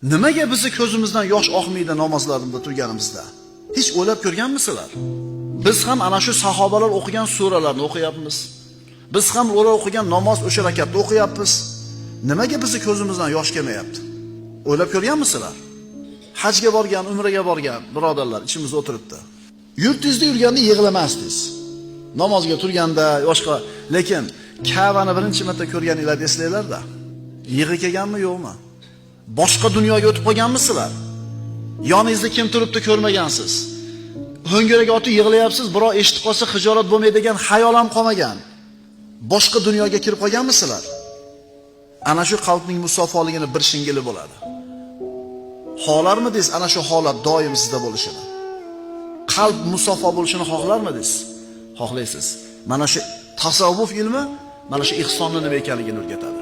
Nimaga bizni ko'zimizdan yosh oqmaydi namozlarimizda turganimizda? Hech o'ylab ko'rganmisizlar? Biz ham ana shu sahobalar o'qigan suralarni o'qiyapmiz. Biz ham ular o'qigan namoz o'sha rakatda o'qiyapmiz. Nimaga bizni ko'zimizdan yosh kelmayapti? O'ylab ko'rganmisizlar? Hajga borgan, umraga borgan birodarlar ichimizda o'tiribdi. Yurtingizda yurganda yig'lamasdingiz. Namozga turganda boshqa, lekin Ka'bani birinchi marta ko'rganinglarni eslanglar-da. Yig'i kelganmi, yo'qmi? Boshqa dunyoga o'tib qolganmisizlar? Yoningizda kim turibdi ko'rmagansiz. Ho'ngirak otib yig'layapsiz, birov eshitib qolsa hijolat bo'lmaydigan xayol ham qolmagan. Boshqa dunyoga kirib qolganmisizlar? Ana shu qalbning musafoligini bir shingili bo'ladi. Xohlarmidingiz ana shu holat doim sizda bo'lishini? Qalb musafo bo'lishini xohlarmidingiz? Xohlaysiz. Mana shu tasavvuf ilmi mana shu ihsonni nima ekanligini o'rgatadi.